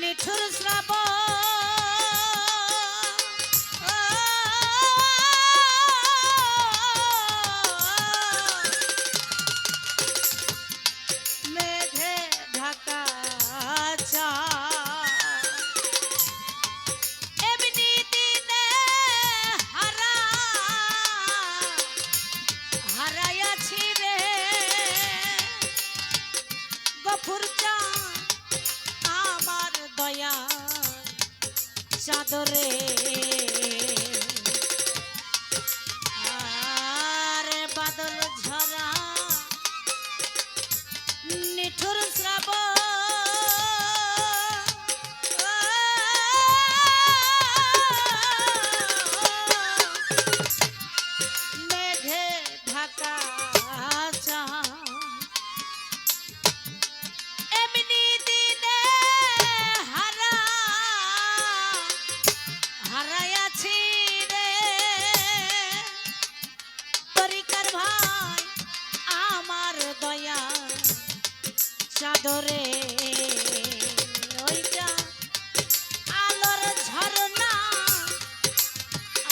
নিঠুর শ্রাবণ মেঘে ঢাকা এমনি দিনে হারাইয়াছি রে গফুর চা আমার দয়া চাদরে আর বাদল ঝরা নিঠুর শ্রাবণ মেঘে ঢাকা হারাইয়াছি রে তরিকার ভাই আমার দয়া চাদরে ওইটা আলোর ঝরনা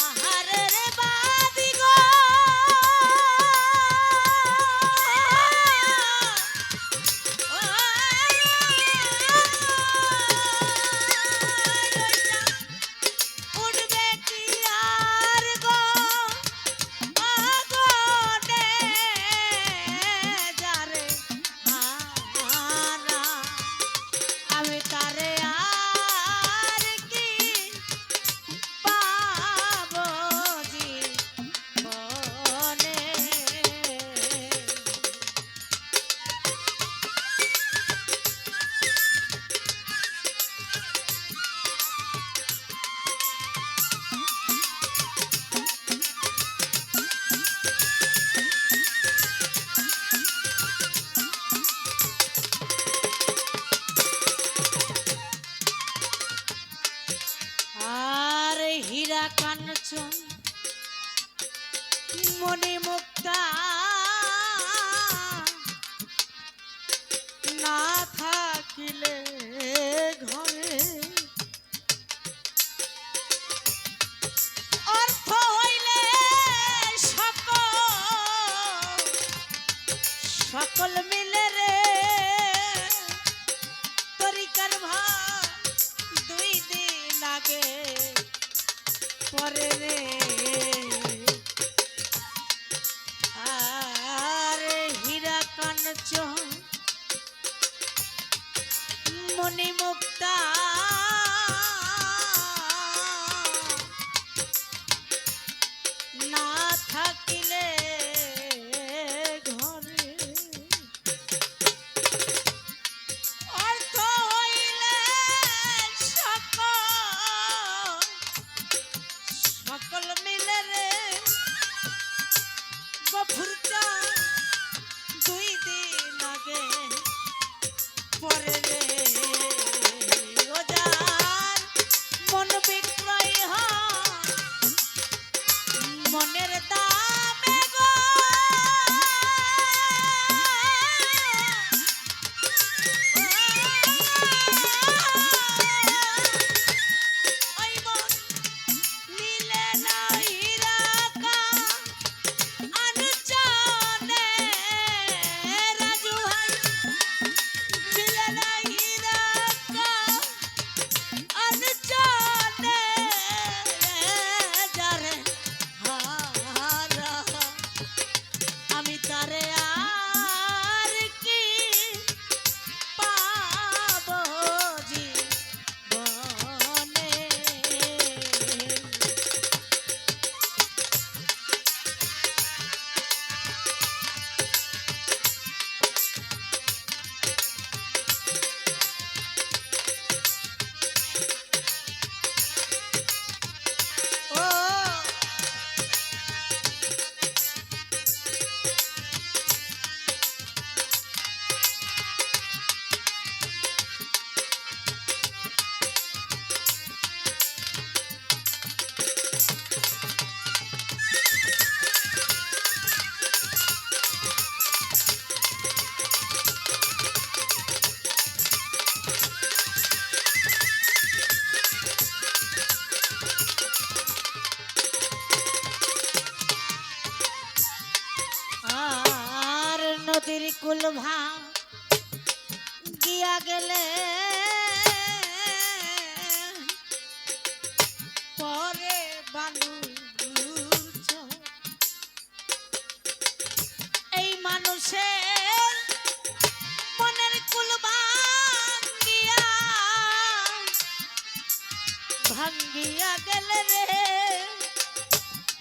আহারে রে বাদি গো হীরা কাঞ্চন মণি মুক্তা না থাকিলে ঘরে অর্থ হইলে সকল মিলে রে তরিকার ভাই 2 দিন আগে পরে রে আর হীরা কাঞ্চন মণি মুক্তা না থাকিলে ঘরে অর্থ হইলে সকল মিলে রে গফুর চা 2 দিন আগে পরে রে কুল গিয়া গেলে পরে বালু এই মানুষের মনের কুল ভাঙ্গিয়া গেলে রে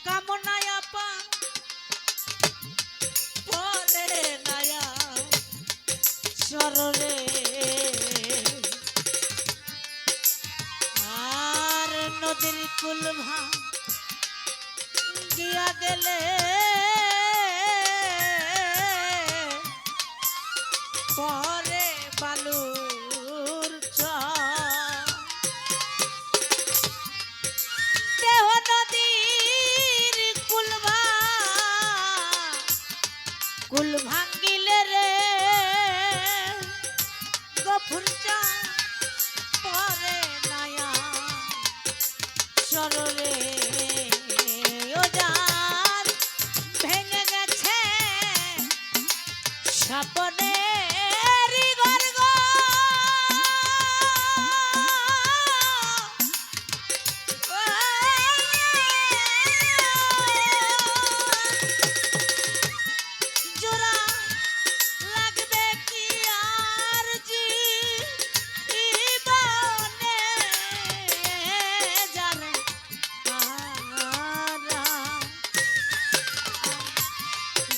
কামনায় আপা পরে নায়া সররে আর নদীর কুল ভাঙ্গিয়া গেলে পরে বালুর দেহ নদীর কুল ভাঙ্গিলে রে গফুর পরে নায়া সররে ও যার ভেঙে গেছে স্বপ্নে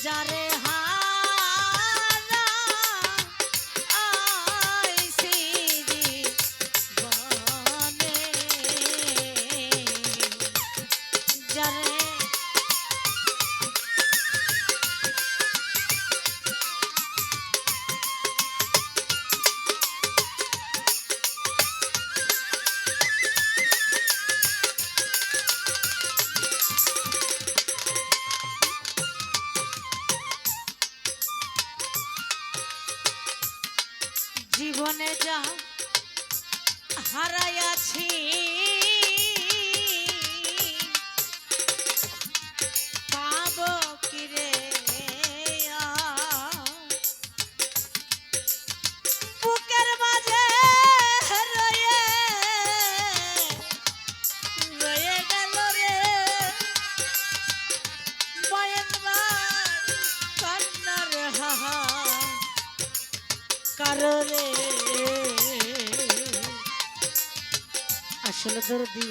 যারে হারা আইছি জীবনে যারে জীবনে যা হারাইয়াছি পাব কিরে বুকের মাঝে রয়ে রয়ে গেল রে বয়নবার কান্নার হাহা কারণে আসলে দর্দি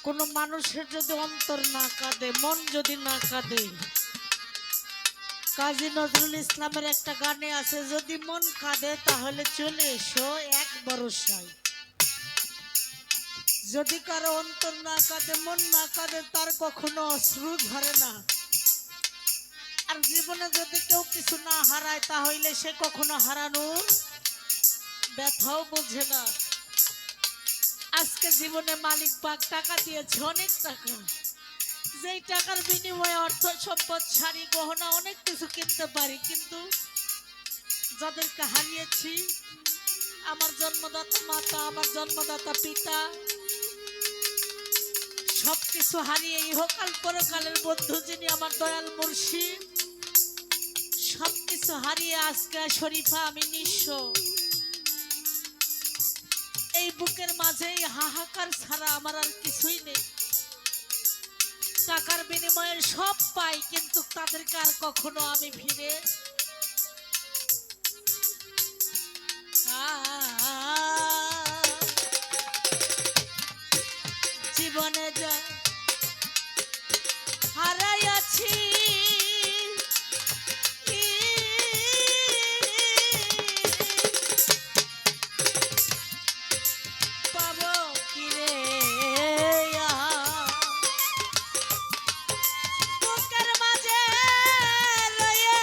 কোন মানুষের যদি অন্তর না কাঁদে মন যদি না কাঁদে কাজী নজরুল ইসলামের একটা গানে আছে যদি মন কাঁদে তাহলে চলে এসো এক ভরসায় যদি কারো অন্তর না কাঁদে মন না কাঁদে তার কখনো অশ্রু ধরে না আর জীবনে যদি কেউ কিছু না হারায় তাহলে সে কখনো হারানোর ব্যথাও বোঝে না আজকে জীবনে মালিক পাক টাকা দিয়েছে অনেক টাকা যেই টাকার বিনিময়ে অর্থ সম্পদ শাড়ি গহনা অনেক কিছু কিনতে পারি কিন্তু যাদেরকে হারিয়েছি আমার জন্মদাতা মাতা আমার জন্মদাতা পিতা সবকিছু হারিয়ে ইহকাল পরকালের বন্ধু যিনি আমার দয়াল মুর্শিদ সবকিছু হারিয়ে আজকে শরীফা আমি নিঃস্ব এই বুকের মাঝে হাহাকার ছাড়া আমার আর কিছুই নেই টাকার বিনিময়ে সব পাই কিন্তু তাদেরকে আর কখনো আমি ফিরে জীবনে যা হারাইয়াছি বুকের মাঝে রয়ে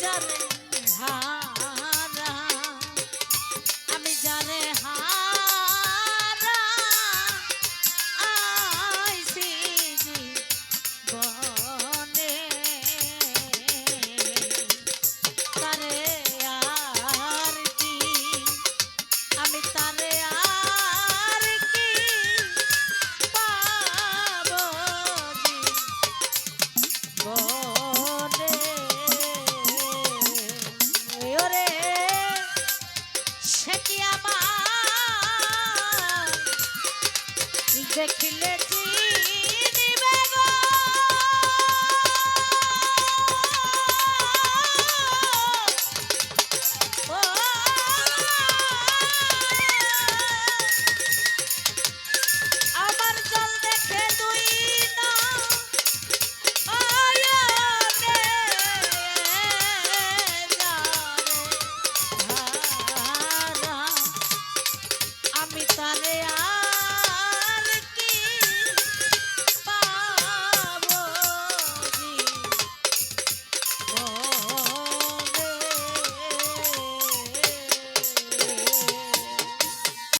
যারে হারা আমি যারে হারা আইছি জীবনে তারে আর কি আমি তারে আর কি পাবো জীবনে ওরে সে কি আমার দেখিলে